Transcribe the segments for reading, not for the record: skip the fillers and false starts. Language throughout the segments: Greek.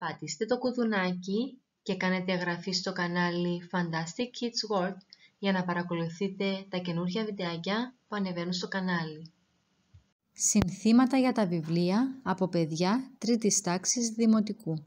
πατήστε το κουδουνάκι και κάνετε εγγραφή στο κανάλι Fantastic Kids World για να παρακολουθείτε τα καινούργια βιντεάκια που ανεβαίνουν στο κανάλι. Συνθήματα για τα βιβλία από παιδιά τρίτης τάξης δημοτικού.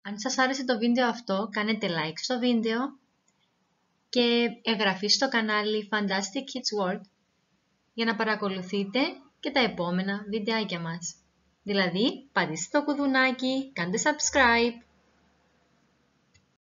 Αν σας άρεσε το βίντεο αυτό, κάνετε like στο βίντεο και εγγραφή στο κανάλι Fantastic Kids World για να παρακολουθείτε και τα επόμενα βιντεάκια μας. Δηλαδή, πατήστε το κουδουνάκι, κάντε subscribe.